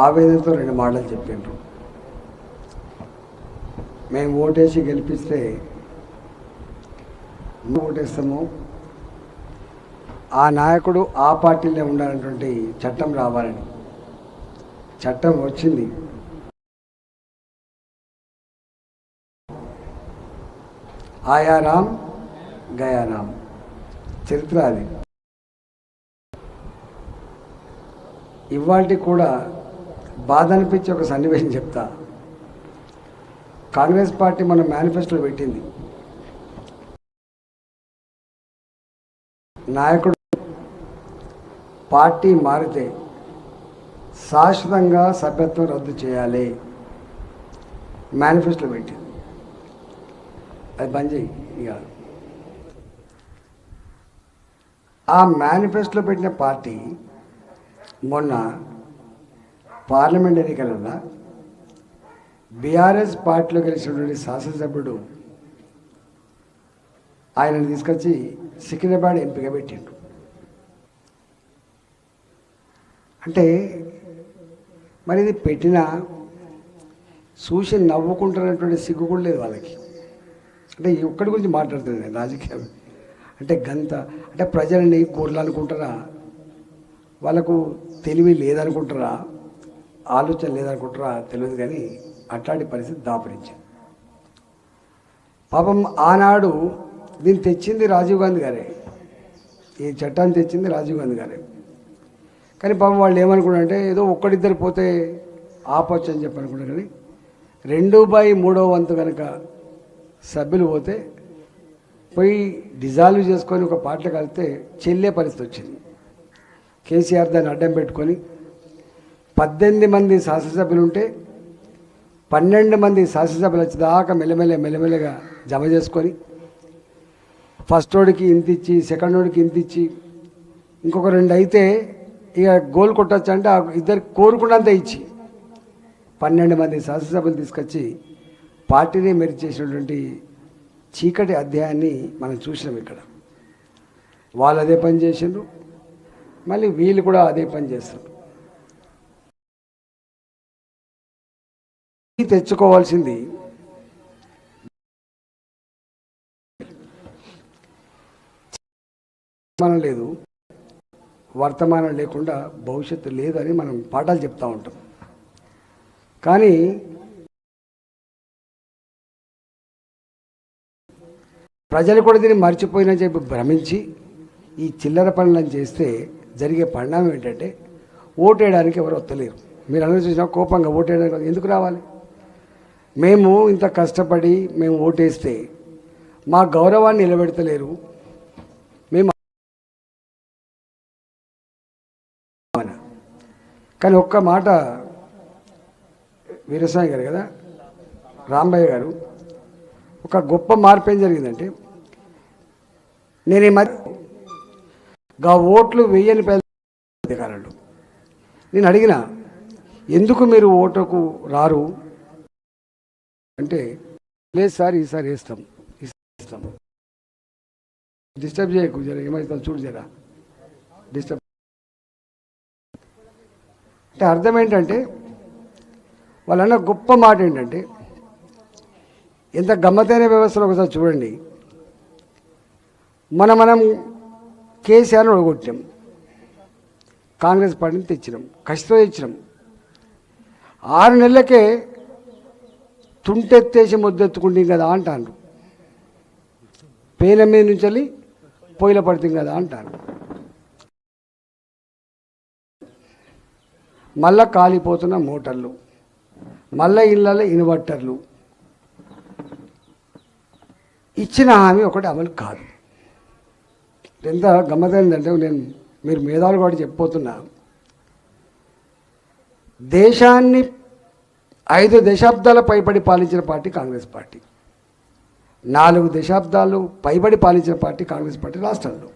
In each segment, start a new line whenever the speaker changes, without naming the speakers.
ఆవేదనతో రెండు మాటలు చెప్పిండ్రు. మేము ఓటేసి గెలిపిస్తే ఓటేస్తాము, ఆ నాయకుడు ఆ పార్టీలో ఉండాలన్నటువంటి చట్టం రావాలని. చట్టం వచ్చింది. ఆయా రామ్ గయా రామ్, చరిత్ర అది. ఇవాళ కూడా బాధ అనిపించే ఒక సన్నివేశం చెప్తా. కాంగ్రెస్ పార్టీ మన మేనిఫెస్టోలో పెట్టింది, నాయకుడు పార్టీ మారితే శాశ్వతంగా సభ్యత్వం రద్దు చేయాలి మేనిఫెస్టోలో పెట్టింది. అది బంద్ చేయి. ఇక ఆ మేనిఫెస్టోలో పెట్టిన పార్టీ మొన్న పార్లమెంట్ ఎన్నికలలో బీఆర్ఎస్ పార్టీలో గెలిచినటువంటి శాసనసభ్యుడు ఆయనను తీసుకొచ్చి సికింద్రాబాద్ ఎంపీగా పెట్టిండు. అంటే మరి ఇది పెట్టినా చూసి నవ్వుకుంటున్నటువంటి సిగ్గు కూడా లేదు వాళ్ళకి. అంటే ఒక్కడి గురించి మాట్లాడుతుంది రాజకీయం అంటే గంత. అంటే ప్రజలని గొర్రెలు అనుకుంటారా, వాళ్ళకు తెలివి లేదనుకుంటారా, ఆలోచన లేదనుకుంటారా తెలియదు, కానీ అట్లాంటి పరిస్థితి దాపరించింది. పాపం ఆనాడు దీన్ని తెచ్చింది రాజీవ్ గాంధీ గారే, ఈ చట్టాన్ని తెచ్చింది రాజీవ్ గాంధీ గారే. కానీ పాపం వాళ్ళు ఏమనుకున్నారంటే ఏదో ఒక్కడిద్దరు పోతే ఆపచ్చు అని చెప్పి అనుకున్నారు. కానీ 2/3 కనుక సభ్యులు పోయి డిజాల్వ్ చేసుకొని ఒక పార్టీలో కలిస్తే చెల్లే పరిస్థితి వచ్చింది. కేసీఆర్ దాన్ని అడ్డం పెట్టుకొని 18 మంది శాసనసభ్యులు ఉంటే 12 మంది శాసనసభ్యులు వచ్చేదాకా మెల్లమెల్లగా జమ చేసుకొని ఫస్ట్ వాడికి ఇంత ఇచ్చి, సెకండ్ వాడికి ఇంత ఇచ్చి, ఇంకొక 2 అయితే ఇక గోల్ కొట్టచ్చు అంటే ఆ ఇద్దరు కోరుకున్నంత ఇచ్చి 12 మంది శాసనసభ్యులు తీసుకొచ్చి పార్టీని మెరిచేసినటువంటి చీకటి అధ్యాయాన్ని మనం చూసినాం. ఇక్కడ వాళ్ళు అదే పని చేసిండ్రు, మళ్ళీ వీళ్ళు కూడా అదే పని చేస్తారు. తెచ్చుకోవాల్సింది మనం లేదు, వర్తమానం లేకుండా భవిష్యత్తు లేదని మనం పాఠాలు చెప్తూ ఉంటాం. కానీ ప్రజలు కూడా దీన్ని మర్చిపోయినా చెప్పి భ్రమించి ఈ చిల్లర పనులను చేస్తే జరిగే పరిణామం ఏంటంటే ఓటేయడానికి ఎవరు వస్తలేరు. మీరు అందరూ చూసినా కోపంగా ఓటేయడానికి ఎందుకు రావాలి? మేము ఇంత కష్టపడి మేము ఓటేస్తే మా గౌరవాన్ని నిలబెడతలేరు. మేము కానీ ఒక్క మాట వీరస్వామి గారు కదా, రాంబయ్య గారు, ఒక గొప్ప మార్పు ఏం జరిగిందంటే, నేను ఈ మధ్య ఓట్లు వేయని అధికారులు నేను అడిగిన, ఎందుకు మీరు ఓటుకు రారు అంటే, లేదు సార్ ఈసారి వేస్తాం. డిస్టర్బ్ చేయకు, జర ఏమవుతుంది చూడు, జరా డిస్టర్బ్ అంటే అర్థం ఏంటంటే, వాళ్ళన్న గొప్ప మాట ఏంటంటే, ఎంత గమ్మతైన వ్యవస్థలో ఒకసారి చూడండి. మనం కేసీఆర్ని ఒడగొట్టాం, కాంగ్రెస్ పార్టీని తెచ్చినాం, కసితో తెచ్చినాం. 6 నెలలకే తుంటెత్తేసి ముద్దెత్తుకుంటాం కదా అంటాను. పేన మీద నుంచి వెళ్ళి పొయ్యిల పడుతుంది కదా అంటాను. మళ్ళా కాలిపోతున్న మోటార్లు, మళ్ళీ ఇళ్ళలో ఇన్వర్టర్లు. ఇచ్చిన హామీ ఒకటి అమలు కాదు. ఎంత గమ్మతైందంటే, మీరు మేధావులు కూడా చెప్పిపోతున్నా, దేశాన్ని 5 దశాబ్దాల పైబడి పాలించిన పార్టీ కాంగ్రెస్ పార్టీ, 4 దశాబ్దాలు పైబడి పాలించిన పార్టీ కాంగ్రెస్ పార్టీ రాష్ట్రంలో.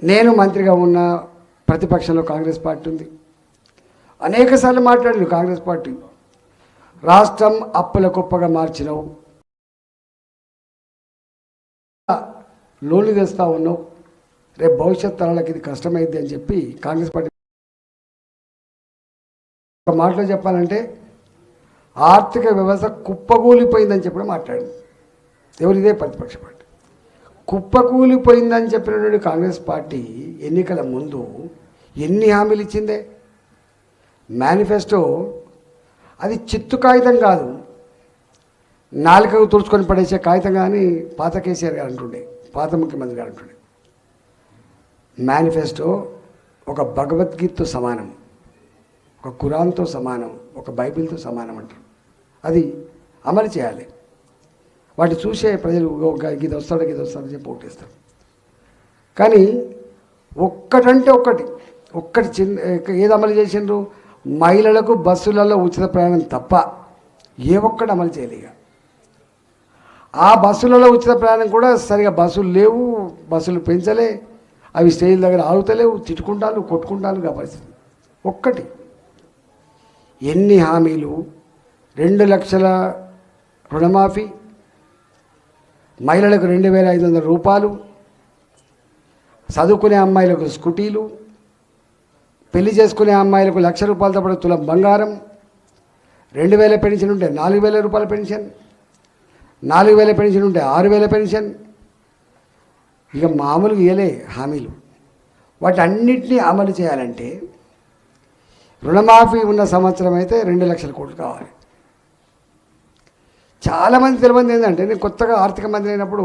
నేను మంత్రిగా ఉన్న ప్రతిపక్షంలో కాంగ్రెస్ పార్టీ ఉంది. అనేకసార్లు మాట్లాడింది కాంగ్రెస్ పార్టీ. రాష్ట్రం అప్పుల కుప్పగా మార్చినావు, లోన్లు తెస్తా ఉన్నావు, రేపు భవిష్యత్ తరాలకు ఇది కష్టమైంది అని చెప్పి కాంగ్రెస్ పార్టీ ఒక మాటలో చెప్పాలంటే ఆర్థిక వ్యవస్థ కుప్పకూలిపోయిందని చెప్పడం మాట్లాడింది. ఎవరు? ఇదే ప్రతిపక్ష పార్టీ. కుప్పకూలిపోయిందని చెప్పినటువంటి కాంగ్రెస్ పార్టీ ఎన్నికల ముందు ఎన్ని హామీలు ఇచ్చిందే. మేనిఫెస్టో అది చిత్తు కాగితం కాదు, నాలుకకు తుడుచుకొని పడేసే కాగితం కానీ పాత కేసీఆర్ గారు అంటుండే, పాత ముఖ్యమంత్రి గారు అంటుండే. మేనిఫెస్టో ఒక భగవద్గీతతో సమానం, ఒక ఖురాన్తో సమానం, ఒక బైబిల్తో సమానం అంటారు. అది అమలు చేయాలి. వాటి చూసే ప్రజలు ఇది వస్తాడని చెప్పి ఓటేస్తారు. కానీ ఒక్కటంటే ఒక్కటి ఏది అమలు చేసిండ్రు? మహిళలకు బస్సులలో ఉచిత ప్రయాణం తప్ప ఏ ఒక్కటి అమలు చేయలేక. ఆ బస్సులలో ఉచిత ప్రయాణం కూడా సరిగా బస్సులు లేవు, బస్సులు పెంచలే, అవి స్టేజ్ దగ్గర ఆగుతలేవు, తిట్టుకుంటాను కొట్టుకుంటాను పరిస్థితి. ఒక్కటి ఎన్ని హామీలు? 2 లక్షల రుణమాఫీ, మహిళలకు 2,500 రూపాయలు, చదువుకునే అమ్మాయిలకు స్కూటీలు, పెళ్లి చేసుకునే అమ్మాయిలకు 1,00,000 రూపాయలతో పాటు తులం బంగారం, 2,000 పెన్షన్ ఉంటే 4,000 రూపాయల పెన్షన్, 4,000 పెన్షన్ ఉంటే 6,000 పెన్షన్. ఇక మామూలుగా ఇయలే హామీలు. వాటి అన్నింటినీ అమలు చేయాలంటే రుణమాఫీ ఉన్న సంవత్సరం అయితే 2 లక్షల కోట్లు కావాలి. చాలామంది తెలియదు ఏంటంటే, నేను కొత్తగా ఆర్థిక మంత్రి అయినప్పుడు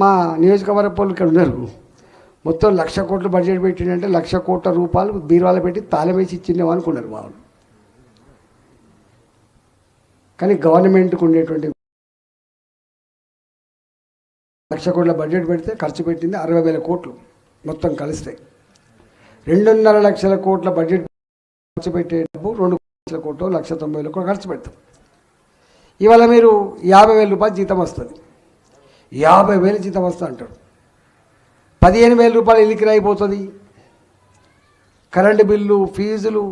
మా నియోజకవర్గ పౌరులు ఇక్కడ ఉన్నారు, మొత్తం 1,00,000 కోట్లు బడ్జెట్ పెట్టిందంటే 1,00,000 కోట్ల రూపాయలు బీరువాలో పెట్టి తాళం వేసి ఇచ్చిందేమో అనుకున్నారు వాళ్ళు. కానీ గవర్నమెంట్కి ఉండేటువంటి 1,00,000 కోట్ల బడ్జెట్ పెడితే ఖర్చు పెట్టింది 60,000 కోట్లు మొత్తం కలిస్తే. 2.5 లక్షల కోట్ల బడ్జెట్ ఖర్చు పెట్టే డబ్బు 2 లక్షల కోట్లు, 1,90,000 కోట్లు ఖర్చు పెడతాం. ఇవాళ మీరు 50,000 రూపాయలు జీతం వస్తుంది, 50,000 జీతం వస్తుంది అంటారు. 15,000 రూపాయలు ఇల్లుకి అయిపోతుంది. కరెంటు బిల్లు, ఫీజులు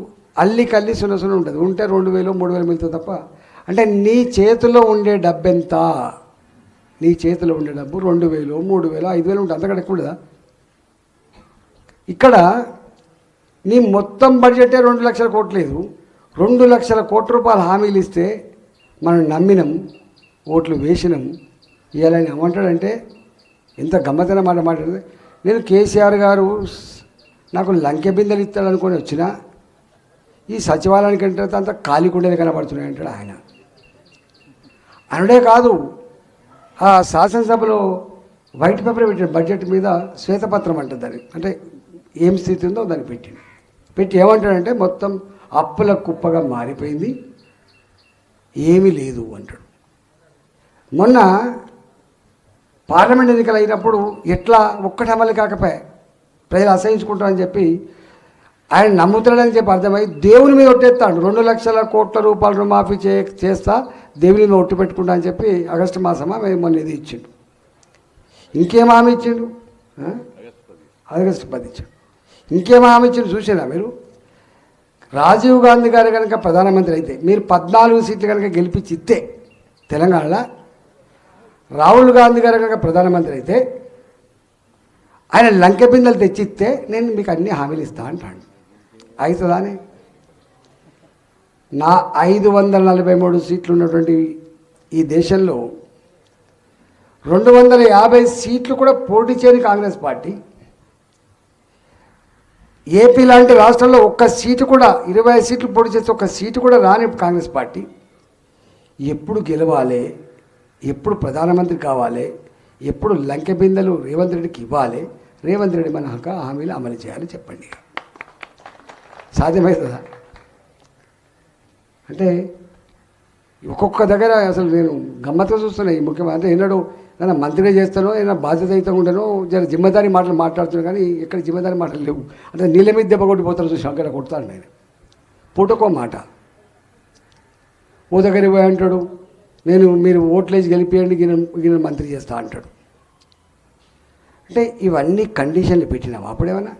అల్లికల్లి సున్న ఉంటుంది. ఉంటే 2,000 3,000 మిగులుతుంది తప్ప. అంటే నీ చేతిలో ఉండే డబ్బు ఎంత? నీ చేతిలో ఉండే డబ్బు 2,000 3,000 5,000 ఉంటుంది, అంతకంటే ఎక్కువ ఉండదా? ఇక్కడ నీ మొత్తం బడ్జెటే 2 లక్షల కోట్లు లేదు. 2 లక్షల కోట్ల రూపాయలు హామీలు ఇస్తే మనం నమ్మినాం, ఓట్లు వేసినాం. ఇవాళ ఏమంటాడంటే, ఎంత గమ్మతైన మాట మాట్లాడితే, నేను కేసీఆర్ గారు నాకు లంకె బిందెలు ఇస్తాడనుకొని వచ్చినా ఈ సచివాలయానికి అంటే అంత ఖాళీ కుండలు కనబడుతున్నాయి అంటాడు ఆయన. అనుడే కాదు, ఆ శాసనసభలో వైట్ పేపర్ పెట్టిన బడ్జెట్ మీద శ్వేతపత్రం అంటుంది దాన్ని, అంటే ఏం స్థితి ఉందో దాన్ని పెట్టి ఏమంటాడంటే మొత్తం అప్పుల కుప్పగా మారిపోయింది, ఏమీ లేదు అంటాడు. మొన్న పార్లమెంట్ ఎన్నికలు అయినప్పుడు ఎట్లా ఒక్కటి అమలు కాకపోయా ప్రజలు అసహించుకుంటారని చెప్పి ఆయన నమ్ముతాడని చెప్పి అర్థమై దేవుని మీద ఒట్టేస్తాడు. 2 లక్షల కోట్ల రూపాయలు రుణమాఫీ చేస్తా, దేవుని మీద ఒట్టు పెట్టుకుంటా అని చెప్పి ఆగస్టు మాసమా మొన్న ఇది ఇచ్చిండు. ఇంకేం హామీ ఇచ్చిండు? ఆగస్టు 10 ఇచ్చాడు. ఇంకేం హామీ ఇచ్చిండు చూసారా మీరు? రాజీవ్ గాంధీ గారు కనుక ప్రధానమంత్రి అయితే, మీరు 14 సీట్లు కనుక గెలిపించి ఇస్తే తెలంగాణలో, రాహుల్ గాంధీ గారు కనుక ప్రధానమంత్రి అయితే ఆయన లంకె బిందెలు తెచ్చిస్తే నేను మీకు అన్ని హామీలు ఇస్తా అంటాడు. అవుతుందానే? నా 543 సీట్లు ఉన్నటువంటి ఈ దేశంలో 250 సీట్లు కూడా పోటీ చేయని కాంగ్రెస్ పార్టీ, ఏపీ లాంటి రాష్ట్రంలో ఒక్క సీటు కూడా 25 సీట్లు పోటీ చేస్తే ఒక్క సీటు కూడా రాని కాంగ్రెస్ పార్టీ ఎప్పుడు గెలవాలి, ఎప్పుడు ప్రధానమంత్రి కావాలి, ఎప్పుడు లంకె బిందెలు రేవంత్ రెడ్డికి ఇవ్వాలి, రేవంత్ రెడ్డి మన హామీలు అమలు చేయాలి చెప్పండి. సాధ్యమవుతుందా? అంటే ఒక్కొక్క దగ్గర అసలు నేను గమ్మత్తుగా చూస్తున్నా. ఈ ముఖ్యమంత్రి ఎన్నడూ ఏదైనా మంత్రిగా చేస్తానో, ఏదైనా బాధ్యతయుతంగా ఉంటానో, జర జిమ్మదారి మాటలు మాట్లాడుతున్నాను, కానీ ఎక్కడ జిమ్మదారి మాటలు లేవు. అంటే నీళ్ళ మీద దెబ్బ కొట్టిపోతాను చూసి అక్కడ కొడతాను నేను. పూటకో మాట. ఓ దగ్గర పోయి అంటాడు, మీరు ఓట్లేసి గెలిపియండి, గిన మంత్రి చేస్తా అంటాడు. అంటే ఇవన్నీ కండిషన్లు పెట్టినాం. అప్పుడేమన్నా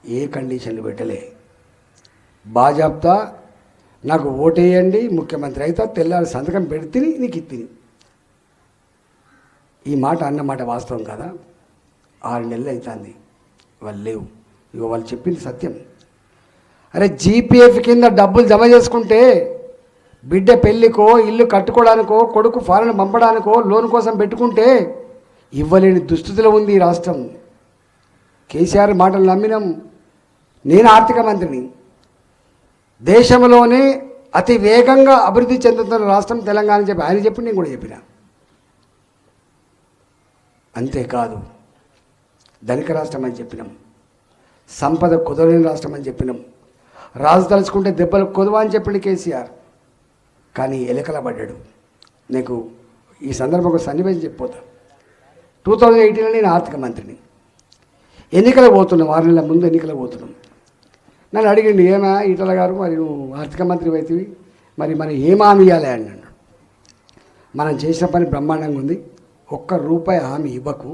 ఏ కండిషన్లు పెట్టలే. బాజాబ్తా నాకు ఓటేయండి, ముఖ్యమంత్రి అయితే తెల్లారి సంతకం పెడితే నీకు ఇత్తిని. ఈ మాట అన్నమాట వాస్తవం కదా. 6 నెలలు అవుతుంది వాళ్ళు లేవు. ఇక వాళ్ళు చెప్పింది సత్యం. అరే జీపీఎఫ్ కింద డబ్బులు జమ చేసుకుంటే బిడ్డ పెళ్ళికో ఇల్లు కట్టుకోవడానికో కొడుకు ఫారెన్ పంపడానికో లోన్ కోసం పెట్టుకుంటే ఇవ్వలేని దుస్థితిలో ఉంది ఈ రాష్ట్రం. కేసీఆర్ మాటలు నమ్మినాం. నేను ఆర్థిక మంత్రిని. దేశంలోనే అతి వేగంగా అభివృద్ధి చెందుతున్న రాష్ట్రం తెలంగాణ చెప్పి ఆయన చెప్పి నేను కూడా చెప్పిన. అంతేకాదు ధనిక రాష్ట్రం అని చెప్పినాం, సంపద కుదరని రాష్ట్రం అని చెప్పినాం, రాజు తలుచుకుంటే దెబ్బలు కుదవా అని చెప్పిండు కేసీఆర్. కానీ ఎలకల పడ్డాడు. నీకు ఈ సందర్భంగా సన్నివేశం చెప్పిపోతా. 2018లో నేను ఆర్థిక మంత్రిని. ఎన్నికలకు పోతున్నాం, 6 నెలల ముందు ఎన్నికలకు పోతున్నాం. నన్ను అడిగిండు, ఏమా ఈటల గారు మరి నువ్వు ఆర్థిక మంత్రి అవుతుంది, మరి మనం ఏం హామీ ఇవ్వాలి అన్నాడు. మనం చేసిన పని బ్రహ్మాండంగా ఉంది, ₹1 హామీ ఇవ్వకు,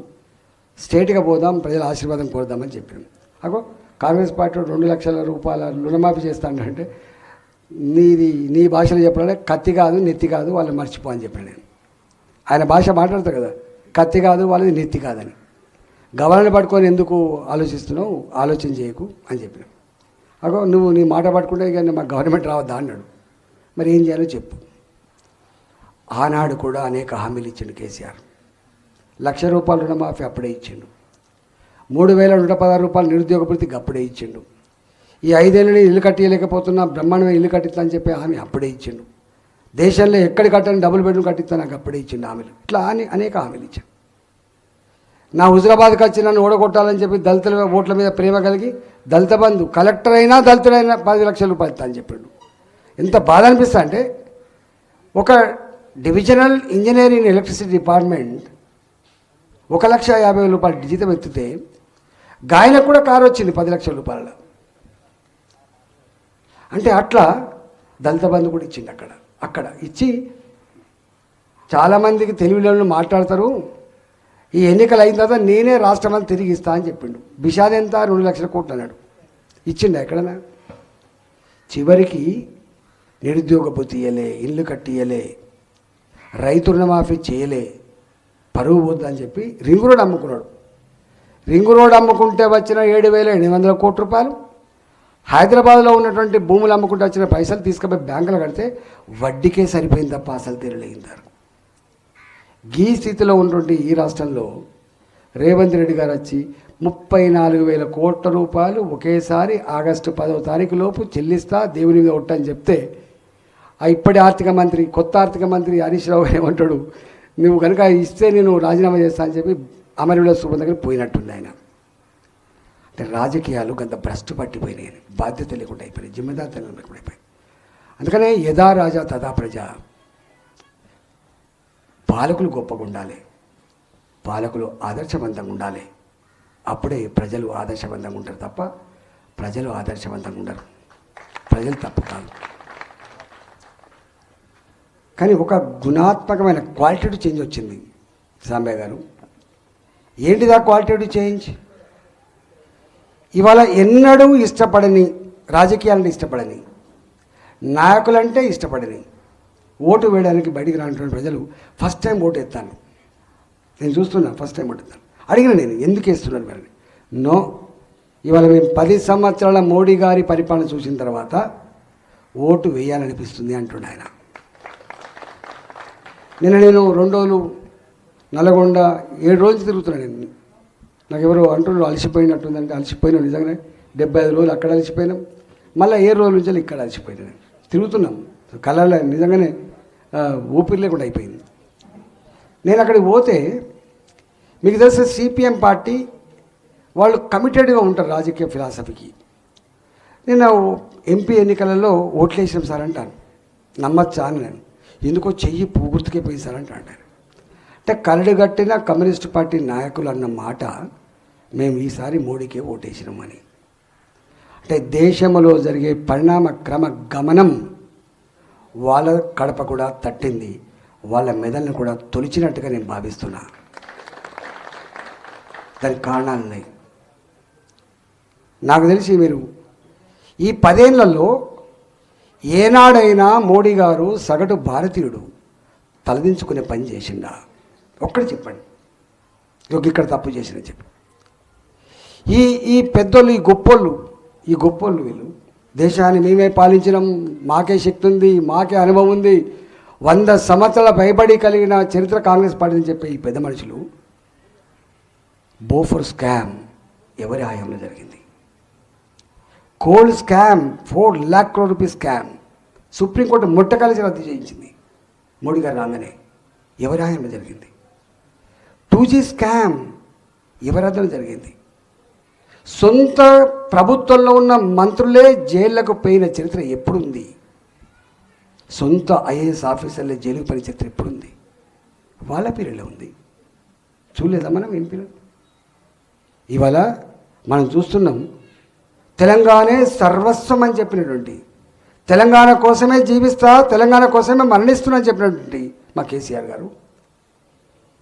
స్టేట్గా పోదాం, ప్రజల ఆశీర్వాదం కోరుదామని చెప్పాను. అగో కాంగ్రెస్ పార్టీ 2 లక్షల రూపాయల రుణమాఫీ చేస్తానంటే నీ భాషలో చెప్పాలంటే కత్తి కాదు నెత్తి కాదు వాళ్ళని మర్చిపో అని చెప్పాను నేను. ఆయన భాష మాట్లాడతారు కదా, కత్తి కాదు వాళ్ళది నెత్తి కాదని. గవర్నర్ పట్టుకొని ఎందుకు ఆలోచిస్తున్నావు, ఆలోచన చేయకు అని చెప్పిన. అగో నువ్వు నీ మాట పట్టుకుంటే ఇక మా గవర్నమెంట్ రావద్దా అన్నాడు. మరి ఏం చేయాలో చెప్పు. ఆనాడు కూడా అనేక హామీలు ఇచ్చిండు కేసీఆర్. ₹1,00,000 రుణమాఫీ అప్పుడే ఇచ్చిండు. 3,116 రూపాయలు నిరుద్యోగ భృతికి అప్పుడే ఇచ్చిండు. ఈ 5 ఏళ్ళని ఇల్లు కట్టియలేకపోతున్నా, బ్రహ్మాండమైన ఇల్లు కట్టిస్తానని చెప్పి హామీ అప్పుడే ఇచ్చిండు. దేశంలో ఎక్కడ కట్టని డబుల్ బెడ్రూమ్ కట్టిస్తా నాకు అప్పుడే ఇచ్చిండు హామీలు. ఇట్లా అనేక హామీలు ఇచ్చాను. నా హుజరాబాద్కి వచ్చి నన్ను ఓడగొట్టాలని చెప్పి దళితుల ఓట్ల మీద ప్రేమ కలిగి దళిత బంధు కలెక్టర్ అయినా దళితుడైనా 10 లక్షల రూపాయలు ఇస్తా అని చెప్పాడు. ఎంత బాధ అనిపిస్తా అంటే, ఒక డివిజనల్ ఇంజనీరింగ్ ఎలక్ట్రిసిటీ డిపార్ట్మెంట్ 1,50,000 రూపాయలు జీతం ఎత్తితే గాయనకు కూడా కారు వచ్చింది 10 లక్షల రూపాయల. అంటే అట్లా దళిత బంధు కూడా ఇచ్చింది. అక్కడ ఇచ్చి చాలామందికి తెలివిలో మాట్లాడతారు, ఈ ఎన్నికలు అయిన తర్వాత నేనే రాష్ట్రాన్ని తిరిగి ఇస్తా అని చెప్పిండు. బిషాద్ ఎంత 2 లక్షల కోట్లు అన్నాడు. ఇచ్చిండు ఎక్కడన్నా? చివరికి నిరుద్యోగ భృతి ఇయ్యలే, ఇల్లు కట్టియలే, రైతు రుణమాఫీ చేయలే, పరువు పోద్దు అని చెప్పి రింగు రోడ్ అమ్ముకున్నాడు. రింగు రోడ్ అమ్ముకుంటే వచ్చిన 7,800 కోట్ల రూపాయలు, హైదరాబాద్లో ఉన్నటువంటి భూములు అమ్ముకుంటే వచ్చిన పైసలు తీసుకుపోయి బ్యాంకులో కడితే వడ్డీకే సరిపోయింది తప్ప అసలు తీరలేగిందారు. ఈ స్థితిలో ఉన్నటువంటి ఈ రాష్ట్రంలో రేవంత్ రెడ్డి గారు వచ్చి 34,000 కోట్ల రూపాయలు ఒకేసారి ఆగస్టు 10వ తారీఖు లోపు చెల్లిస్తా దేవుని మీద ఒట్టని చెప్తే, ఇప్పటి ఆర్థిక మంత్రి, కొత్త ఆర్థిక మంత్రి హరీష్ రావు గారు ఏమంటాడు, నువ్వు కనుక ఇస్తే నేను రాజీనామా చేస్తా అని చెప్పి అమరవీల స్థూపం దగ్గర పోయినట్టుంది ఆయన. అంటే రాజకీయాలు గంత భ్రష్టు పట్టిపోయినాయి, బాధ్యత లేకుండా అయిపోయినాయి, జిమ్మెదారితనం లేకుండా అయిపోయాయి. అందుకనే యథా రాజా తథా ప్రజ. పాలకులు గొప్పగా ఉండాలి, పాలకులు ఆదర్శవంతంగా ఉండాలి, అప్పుడే ప్రజలు ఆదర్శవంతంగా ఉంటారు తప్ప ప్రజలు ఆదర్శవంతంగా ఉండరు. ప్రజలు తప్పు కాదు, కానీ ఒక గుణాత్మకమైన క్వాలిటేటివ్ చేంజ్ వచ్చింది సాంబయ్య గారు. ఏంటిదా క్వాలిటేటివ్ చేంజ్? ఇవాళ ఎన్నడూ ఇష్టపడని, రాజకీయాలను ఇష్టపడని, నాయకులంటే ఇష్టపడని, ఓటు వేయడానికి బయటికి రానటువంటి ప్రజలు ఫస్ట్ టైం ఓటు ఎత్తాను. నేను చూస్తున్నా, ఫస్ట్ టైం ఓటు ఎత్తాను. అడిగిన నేను, ఎందుకు వేస్తున్నాను మరి? నో, ఇవాళ మేము 10 సంవత్సరాల మోడీ గారి పరిపాలన చూసిన తర్వాత ఓటు వేయాలనిపిస్తుంది అంటున్నాను ఆయన. నేను 2 రోజులు నల్గొండ 7 రోజులు తిరుగుతున్నాను నేను. నాకు ఎవరో అంటున్నారు అలసిపోయినట్టుందంటే, అలసిపోయినా నిజంగానే 75 రోజులు అక్కడ అలసిపోయినాం, మళ్ళీ 7 రోజుల నుంచి ఇక్కడ అలసిపోయినా. తిరుగుతున్నాం, కళ్ళల్లో నిజంగానే ఊపిరి లేకుండా అయిపోయింది. నేను అక్కడికి పోతే మీకు తెలిసిన సిపిఎం పార్టీ వాళ్ళు కమిటెడ్గా ఉంటారు రాజకీయ ఫిలాసఫీకి. నేను ఎంపీ ఎన్నికలలో ఓట్లు వేసినాం సార్ అంటాను. నమ్మచ్చా అని నేను, ఎందుకో చెయ్యి పూర్తికే పోయి సార్ అంటాను. అంటే కరడుగట్టిన కమ్యూనిస్ట్ పార్టీ నాయకులు అన్న మాట, మేము ఈసారి మోడీకే ఓటేసినామని. అంటే దేశంలో జరిగే పరిణామ క్రమ గమనం వాళ్ళ కడప కూడా తట్టింది, వాళ్ళ మెదళ్ళను కూడా తొలిచినట్టుగా నేను భావిస్తున్నా. దానికి కారణాలు ఉన్నాయి. నాకు తెలిసి మీరు ఈ 10 ఏళ్లలో ఏనాడైనా మోడీ గారు సగటు భారతీయుడు తలదించుకునే పని చేసిండా? ఒక్కటి చెప్పండి, ఇక్కడ తప్పు చేసిన చెప్పి. ఈ పెద్దోళ్ళు, ఈ గొప్పోళ్ళు వీళ్ళు దేశాన్ని మేమే పాలించినాం, మాకే శక్తి ఉంది, మాకే అనుభవం ఉంది, 100 సంవత్సరాల భయపడి కలిగిన చరిత్ర కాంగ్రెస్ పార్టీ అని చెప్పి ఈ పెద్ద మనుషులు బోఫోర్ స్కామ్ ఎవరి హయాంలో జరిగింది? Coal scam 4 lakh crore rupees scam supreme court ముట్టకలిసి రద్దు చేయించింది మోడీ గారు రాగానే. ఎవరి హయాంలో జరిగింది? 2G స్కామ్ ఎవరి హయాంలో జరిగింది? సొంత ప్రభుత్వంలో ఉన్న మంత్రులే జైళ్లకు పోయిన చరిత్ర ఎప్పుడుంది? సొంత ఐఏఎస్ ఆఫీసర్లే జైలుకు పోయిన చరిత్ర ఎప్పుడుంది? వాళ్ళ పీరియడ్లో ఉంది. చూడలేదా మనం ఏం పీరియడ్? ఇవాళ మనం చూస్తున్నాం, తెలంగాణే సర్వస్వం అని చెప్పినటువంటి, తెలంగాణ కోసమే జీవిస్తా, తెలంగాణ కోసమే మరణిస్తున్నా అని చెప్పినటువంటి మా కేసీఆర్ గారు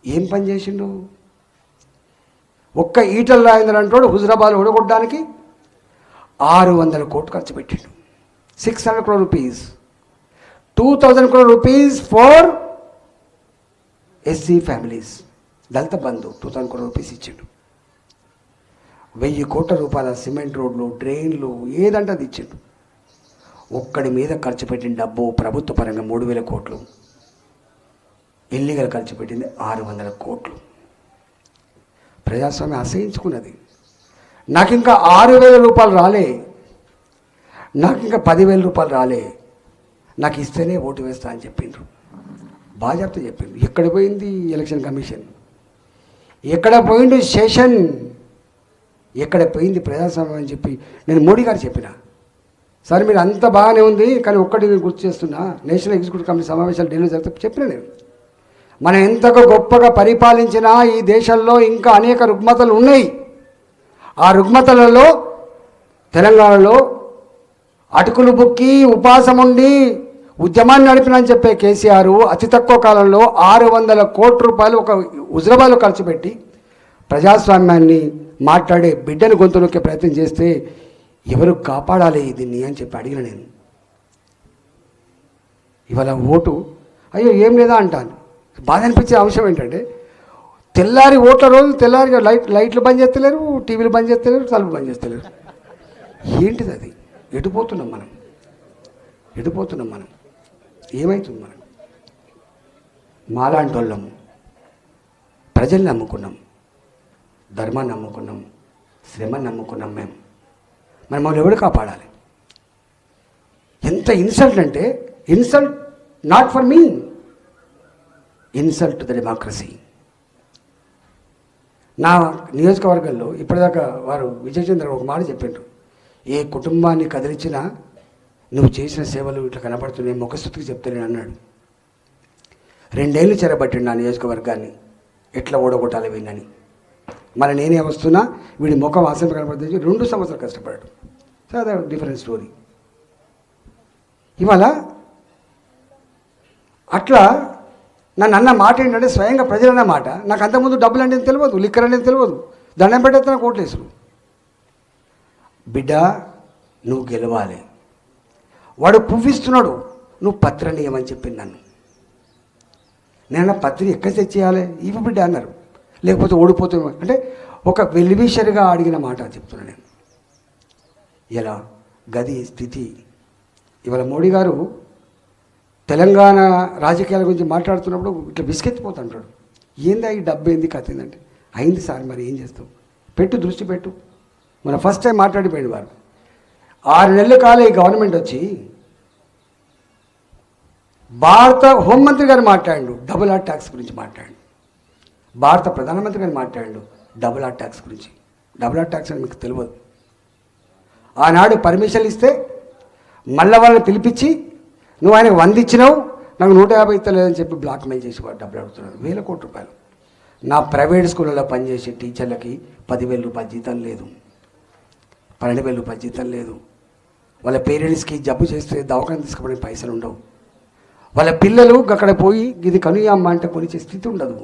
ఏం పని చేసిండు? ఒక్క ఈటల రాజేందర్ అంటోడు హుజరాబాద్ ఓడగొట్టడానికి 600 కోట్లు ఖర్చు పెట్టిండు. 600 crore rupees, 2000 crore rupees for SC families, Dalit Bandhu 2000 crore rupees ఇచ్చిండు. 1000 కోట్ల రూపాయల సిమెంట్ రోడ్లు, డ్రైన్లు ఏదంటే అది ఇచ్చిండు. ఒక్కడి మీద ఖర్చు పెట్టిన డబ్బు ప్రభుత్వ పరంగా 3000 కోట్లు, ఇల్లీగల్ ఖర్చు పెట్టింది 600 కోట్లు. ప్రజాస్వామ్యం అసహించుకున్నది. నాకు ఇంకా 6000 రూపాయలు రాలే, నాకు ఇంకా 10,000 రూపాయలు రాలే, నాకు ఇస్తేనే ఓటు వేస్తా అని చెప్పిండ్రు. బాధ్యత చెప్పిండ్రు. ఎక్కడ పోయింది ఎలక్షన్ కమిషన్? ఎక్కడ పోయిండు సెషన్? ఎక్కడ పోయింది ప్రజాస్వామ్యం అని చెప్పి నేను మోడీ గారు చెప్పిన. సరే మీరు అంత బాగానే ఉంది, కానీ ఒక్కటి నేను గుర్తు చేస్తున్నా, నేషనల్ ఎగ్జిక్యూటివ్ కమిటీ సమావేశాలు ఢిల్లీలో జరిగితే చెప్పిన నేను, మనం ఎంతగా గొప్పగా పరిపాలించినా ఈ దేశంలో ఇంకా అనేక రుగ్మతలు ఉన్నాయి. ఆ రుగ్మతలలో తెలంగాణలో అటుకులు బుక్కి ఉపాసం ఉండి ఉద్యమాన్ని నడిపినని చెప్పే కేసీఆర్ అతి తక్కువ కాలంలో 600 కోట్ల రూపాయలు ఒక హుజరాబాద్లో ఖర్చు పెట్టి ప్రజాస్వామ్యాన్ని మాట్లాడే బిడ్డను గొంతులోకే ప్రయత్నం చేస్తే ఎవరు కాపాడాలి దీన్ని అని చెప్పి అడిగిన నేను. ఇవాళ ఓటు అయ్యో ఏం లేదా అంటాను. బాధ అనిపించే అంశం ఏంటంటే, తెల్లారి ఓట్ల రోజు తెల్లారి లైట్లు బంద్ చేస్తలేరు, టీవీలు బంద్ చేస్తలేరు, తలుపు బంద్ చేస్తలేరు. ఏంటిది అది? ఎటుపోతున్నాం మనం? ఎటుపోతున్నాం మనం? ఏమవుతుంది మనం? మాలాంటి వాళ్ళము ప్రజల్ని నమ్ముకున్నాం, ధర్మాన్ని నమ్ముకున్నాం, శ్రమని నమ్ముకున్నాం. మేము మమ్మల్ని ఎవడు కాపాడాలి? ఎంత ఇన్సల్ట్ అంటే, insult not for me, insult to the democracy. నా నియోజకవర్గంలో ఇప్పటిదాకా వారు విజయచంద్ర ఒక మాట చెప్పిండ్రు, ఏ కుటుంబాన్ని కదిలించినా నువ్వు చేసిన సేవలు ఇట్లా కనపడుతున్నాయి, ముఖస్థుతికి చెప్తానని అన్నాడు. 2 ఏళ్ళు చెరబట్టిండు నా నియోజకవర్గాన్ని ఎట్లా ఓడగొట్టాలి వీళ్ళని. మరి నేనే వస్తున్నా, వీడి ముఖం ఆశంప కనపడుతుంది. 2 సంవత్సరాలు కష్టపడ్డాడు. సో అదే డిఫరెంట్ స్టోరీ. ఇవాళ అట్లా నన్ను అన్న మాట ఏంటంటే, స్వయంగా ప్రజలన్న మాట. నాకు అంతకుముందు డబ్బులు అంటే తెలియదు, లిక్కర్ అనేది తెలియదు, దండం పెట్టేస్తున్నా కోట్లేసుడు. బిడ్డ నువ్వు గెలవాలి, వాడు పువ్విస్తున్నాడు, నువ్వు పత్రం ఇవ్వమని చెప్పింది నన్ను. నేను పత్రి ఎక్కడ తెచ్చేయాలి? ఇవి బిడ్డ అన్నారు, లేకపోతే ఓడిపోతున్నా అంటే ఒక వెల్విషర్గా అడిగిన మాట చెప్తున్నా నేను. ఇలా గది స్థితి. ఇవాళ మోడీ గారు తెలంగాణ రాజకీయాల గురించి మాట్లాడుతున్నప్పుడు ఇట్లా విసుకెత్తిపోతుంటాడు. ఏంది ఈ డబ్బు ఏంది కథ ఏంటంటే, అయింది సార్ మరి ఏం చేస్తావు, పెట్టు దృష్టి పెట్టు. మన ఫస్ట్ టైం మాట్లాడిపోయింది వారు. 6 నెలల కాలే ఈ గవర్నమెంట్ వచ్చి, భారత హోంమంత్రి గారు మాట్లాడు డబుల్ ఆర్ ట్యాక్స్ గురించి మాట్లాడు, భారత ప్రధానమంత్రి గారు మాట్లాడు డబుల్ ఆర్ ట్యాక్స్ గురించి. డబుల్ ఆర్ ట్యాక్స్ అని మీకు తెలియదు. ఆనాడు పర్మిషన్ ఇస్తే మళ్ళీ వాళ్ళని పిలిపించి, నువ్వు ఆయనకు 100 ఇచ్చినావు, నాకు 150 ఇస్తలేదని చెప్పి బ్లాక్మెయిల్ చేసి వాడు డబ్బులు అడుగుతున్నారు. 1000 కోట్ల రూపాయలు. నా ప్రైవేట్ స్కూళ్ళలో పనిచేసే టీచర్లకి 10,000 రూపాయలు జీతం లేదు, 12,000 రూపాయలు జీతం లేదు. వాళ్ళ పేరెంట్స్కి జబ్బు చేస్తే దవాఖాన తీసుకుపోయే పైసలు ఉండవు. వాళ్ళ పిల్లలు అక్కడ పోయి ఇది కనుయమ్మ అంటే కొనిచ్చే స్థితి ఉండదు.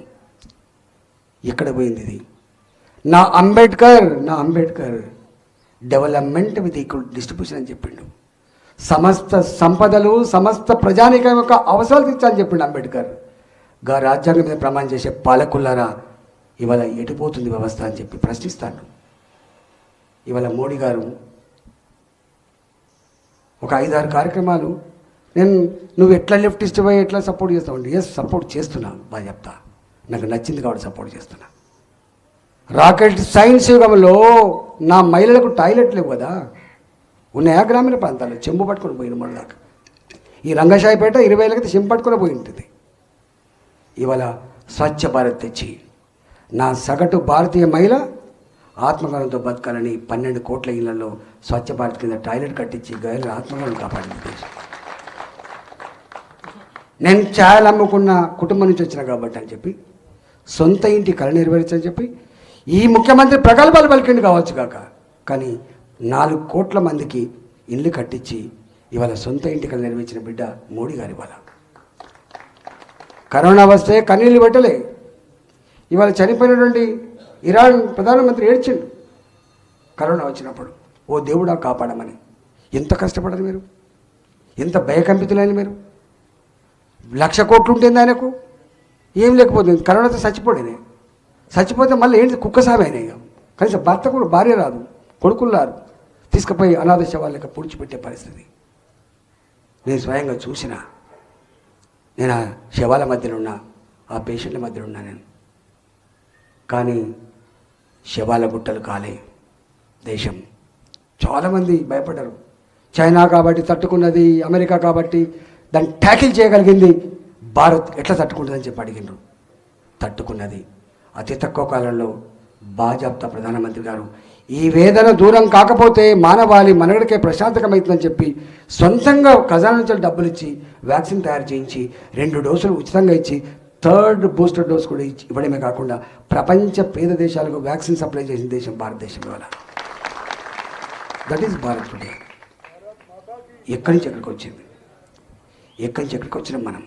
ఎక్కడ పోయింది ఇది? నా Ambedkar development with equal distribution అని చెప్పిండు. సమస్త సంపదలు సమస్త ప్రజానికం యొక్క అవసరాలు తీర్చాలని చెప్పిండు అంబేద్కర్. రాజ్యాంగం మీద ప్రమాణం చేసే పాలకులారా, ఇవాళ ఎటుపోతుంది వ్యవస్థ అని చెప్పి ప్రశ్నిస్తాను. ఇవాళ మోడీ గారు ఒక 5-6 కార్యక్రమాలు నువ్వు ఎట్లా లెఫ్ట్ ఇష్టమై ఎట్లా సపోర్ట్ చేస్తావు అంటే ఎస్ సపోర్ట్ చేస్తున్నా బాగా చెప్తా, నాకు నచ్చింది కాబట్టి సపోర్ట్ చేస్తున్నా. రాకెట్ సైన్స్ యుగంలో నా మహిళలకు టాయిలెట్ లేవు కదా, ఉన్నాయా గ్రామీణ ప్రాంతాల్లో? చెంబు పట్టుకొని పోయిన మొదలాక ఈ రంగశాయిపేట 20 ఏళ్ళకి చెంబు పట్టుకొని పోయి ఉంటుంది. ఇవాళ స్వచ్ఛ భారత్ తెచ్చి నా సగటు భారతీయ మహిళ ఆత్మగౌరవంతో బతకాలని 12 కోట్ల ఇళ్లలో స్వచ్ఛ భారత్ కింద టాయిలెట్ కట్టించి గైలు ఆత్మగౌరవం కాపాడింది దేశం. నేను ఛాయలు అమ్ముకున్న కుటుంబం నుంచి వచ్చిన కాబట్టి అని చెప్పి సొంత ఇంటి కళ నెరవేర్చని చెప్పి ఈ ముఖ్యమంత్రి ప్రగల్భాలు పలికిండి కావచ్చు కాక, కానీ 4 కోట్ల మందికి ఇల్లు కట్టించి ఇవాళ సొంత ఇంటి కళ నెరవేర్చిన బిడ్డ మోడీ గారి ఇవాళ. కరోనా వస్తే కన్నీళ్ళు పెట్టలే. ఇవాళ చనిపోయినటువంటి ఇరాన్ ప్రధానమంత్రి ఏడ్చిండు కరోనా వచ్చినప్పుడు, ఓ దేవుడా కాపాడమని. ఎంత కష్టపడరు మీరు, ఎంత భయకంపితులైన మీరు. 1,00,000 కోట్లు ఉంటుంది ఆయనకు, ఏం లేకపోతుంది. కరోనాతో చచ్చిపోతే మళ్ళీ ఏంటి కుక్క సామైనా. కనీసం భర్త కూడా భార్య రాదు, కొడుకులు రారు, తీసుకుపోయి అనాథ శవాలక పూడ్చిపెట్టే పరిస్థితి నేను స్వయంగా చూసిన. నేను ఆ శవాల మధ్యలో ఉన్నా, ఆ పేషెంట్ల మధ్యలో ఉన్నా నేను. కానీ శవాల గుట్టలు కాలే దేశం. చాలామంది భయపడ్డారు. చైనా కాబట్టి తట్టుకున్నది, అమెరికా కాబట్టి దాన్ని ట్యాకిల్ చేయగలిగింది, భారత్ ఎట్లా తట్టుకుంటుందని చెప్పి అడిగినారు. తట్టుకున్నది. అతి తక్కువ కాలంలో బాజాప్తా ప్రధానమంత్రి గారు ఈ వేదన దూరం కాకపోతే మానవాళి మనగడికే ప్రశాంతకమవుతుందని చెప్పి సొంతంగా ఖజానా నుంచి డబ్బులు ఇచ్చి వ్యాక్సిన్ తయారు చేయించి 2 డోసులు ఉచితంగా ఇచ్చి 3rd బూస్టర్ డోస్ కూడా ఇవ్వడమే కాకుండా ప్రపంచ పేద దేశాలకు వ్యాక్సిన్ సప్లై చేసిన దేశం భారతదేశం. ఇవాళ దట్ ఈస్ భారత్ టుడే. ఎక్కడి నుంచి ఎక్కడికి వచ్చింది, ఎక్కడి నుంచి ఎక్కడికి వచ్చినాం మనం.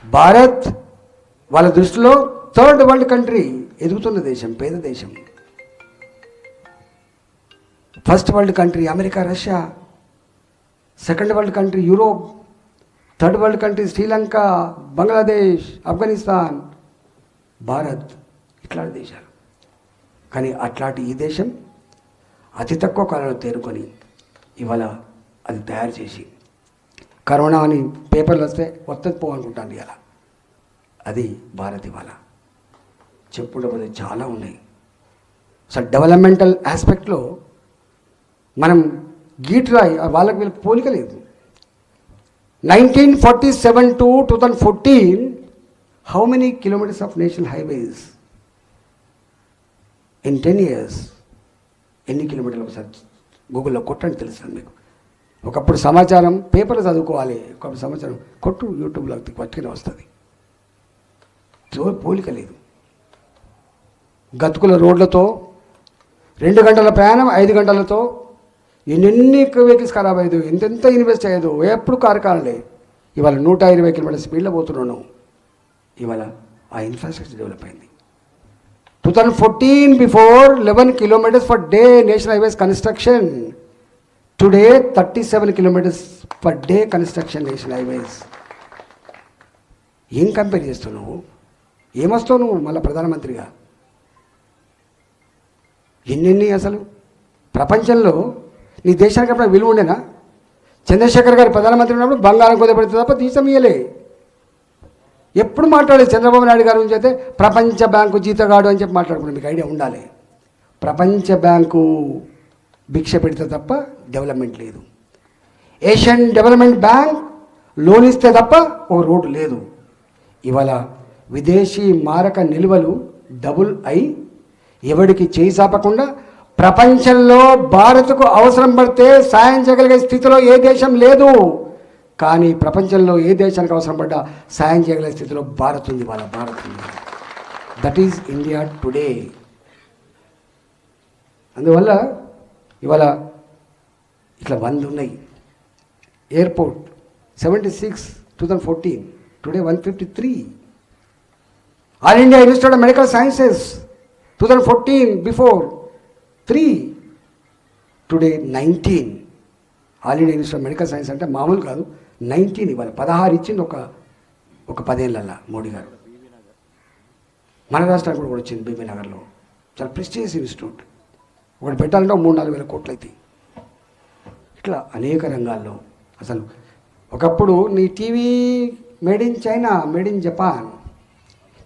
భారత్ వాళ్ళ దృష్టిలో 3rd వరల్డ్ కంట్రీ, ఎదుగుతున్న దేశం, పేద దేశం. 1st world country America, Russia. 2nd world country Europe. 3rd world country Sri Lanka, Bangladesh, Afghanistan. Bharat ఇట్లాంటి దేశాలు. కానీ అట్లాంటి ఈ దేశం అతి తక్కువ కాలంలో తేరుకొని ఇవాళ అది తయారు చేసి కరోనా అని పేపర్లు వస్తే వస్తుంది అనుకుంటాను ఇవాళ. అది భారత్ ఇవాళ. చెప్పుకుంటే చాలా ఉన్నాయి. అసలు డెవలప్మెంటల్ ఆస్పెక్ట్లో మనం గీట్రాయి వాళ్ళకి వీళ్ళకి పోలిక లేదు. 1947 to 2014 how many kilometers of national highways in 10 years? ఎన్ని కిలోమీటర్లు ఒకసారి గూగుల్లో కొట్టండి తెలుస్తుంది మీకు. ఒకప్పుడు సమాచారం పేపర్లు చదువుకోవాలి, ఒకప్పుడు సమాచారం కొట్టు యూట్యూబ్లో పట్టుకుని వస్తుంది. పోలిక లేదు. గతుకుల రోడ్లతో 2 గంటల ప్రయాణం 5 గంటలతో ఎన్ని వెహికల్స్ ఖరాబ్ అయ్యేది, ఎంతెంత ఇన్వెస్ట్ అయ్యేదో. ఎప్పుడు కారకాలే. ఇవాళ 120 కిలోమీటర్ల స్పీడ్లో పోతున్నాను. ఇవాళ ఆ ఇన్ఫ్రాస్ట్రక్చర్ డెవలప్ అయింది. 2014 before 11 kilometers per day national highways construction. Today 37 kilometers per day construction national highways. ఏం కంపేర్ చేస్తున్నావు? ఏమొస్తావు నువ్వు మళ్ళీ ప్రధానమంత్రిగా? ఎన్నెన్ని అసలు ప్రపంచంలో నీ దేశానికి అప్పుడు విలువ ఉండేనా? చంద్రశేఖర్ గారు ప్రధానమంత్రి ఉన్నప్పుడు బంగారం కుదపడుతుంది తప్ప తీసం ఇయ్యలే. ఎప్పుడు మాట్లాడేది చంద్రబాబు నాయుడు గారి గురించి అయితే ప్రపంచ బ్యాంకు జీతగాడు అని చెప్పి మాట్లాడుకున్నాం. మీకు ఐడియా ఉండాలి. ప్రపంచ బ్యాంకు భిక్ష పెడితే తప్ప డెవలప్మెంట్ లేదు. ఏషియన్ డెవలప్మెంట్ బ్యాంక్ లోన్ ఇస్తే తప్ప ఒక రోడ్డు లేదు. ఇవాళ విదేశీ మారక నిల్వలు డబుల్ అయి ఎవడికి చేయి చాపకుండా ప్రపంచంలో భారత్కు అవసరం పడితే సాయం చేయగలిగే స్థితిలో ఏ దేశం లేదు. కానీ ప్రపంచంలో ఏ దేశానికి అవసరం పడ్డా సాయం చేయగలిగే స్థితిలో భారత్ ఉంది. వాళ్ళ భారత్ ఉంది. That is India today. అందువల్ల ఇవాళ ఇట్లా 100 ఉన్నాయి. Airport 76 2014, today 153. All India institute of medical sciences 2014 before 3, today 19. All India institute of medical science అంటే మామూలు కాదు. 19 ఇవ్వాలి. 16 ఇచ్చింది ఒక 10 ఏళ్ళల్లో మోడీ గారు. మన రాష్ట్రానికి కూడా వచ్చింది బీబీ నగర్లో. చాలా ప్రెస్టీజియస్ ఇన్స్టిట్యూట్. ఒకటి పెట్టాలంటే 3-4 వేల కోట్లు అవుతాయి. ఇట్లా అనేక రంగాల్లో అసలు ఒకప్పుడు నీ TV made in China, made in Japan,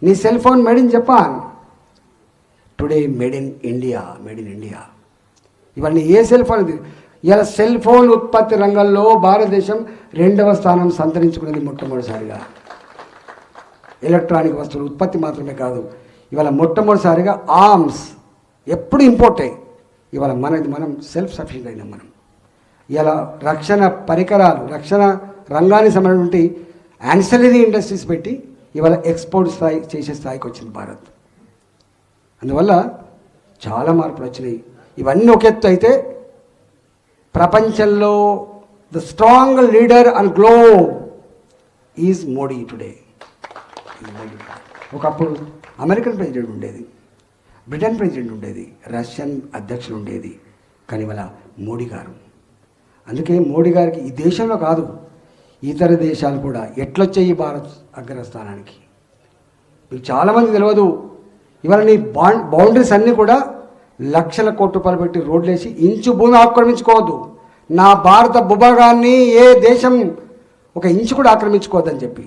నీ cell phone made in Japan, today made in India, made in India. ఇవన్నీ ఏ సెల్ ఫోన్ ఇది? ఇలా సెల్ ఫోన్ ఉత్పత్తి రంగంలో భారతదేశం 2వ స్థానం సంతరించుకున్నది మొట్టమొదటిసారిగా. ఎలక్ట్రానిక్ వస్తువులు ఉత్పత్తి మాత్రమే కాదు, ఇవాళ మొట్టమొదటిసారిగా ఆర్మ్స్ ఎప్పుడు ఇంపోర్ట్ అయ్యి ఇవాళ మనం సెల్ఫ్ సఫిషియెంట్ అయినాం. మనం ఇలా రక్షణ పరికరాలు, రక్షణ రంగానికి సంబంధించి యాన్సిలరీ ఇండస్ట్రీస్ పెట్టి ఇవాళ ఎక్స్పోర్ట్ స్థాయి చేసే స్థాయికి వచ్చింది భారత్. అందువల్ల చాలా మార్పులు వచ్చినాయి. ఇవన్నీ ఒక ఎత్తు అయితే ప్రపంచంలో the strong leader and globe is Modi today. ఒకప్పుడు అమెరికన్ ప్రెసిడెంట్ ఉండేది, బ్రిటన్ ప్రెసిడెంట్ ఉండేది, రష్యన్ అధ్యక్షుడు ఉండేది, కానీ ఇవాళ మోడీ గారు. అందుకే మోడీ గారికి ఈ దేశంలో కాదు ఇతర దేశాలు కూడా ఎట్లొచ్చాయి భారత్ అగ్రస్థానానికి మీకు చాలామంది తెలియదు. ఇవాళ నీ బౌండరీస్ అన్నీ కూడా లక్షల కోట్ల రూపాయలు పెట్టి రోడ్లు వేసి ఇంచు భూమి ఆక్రమించుకోవద్దు, నా భారత భూభాగాన్ని ఏ దేశం ఒక ఇంచు కూడా ఆక్రమించుకోవద్దని చెప్పి,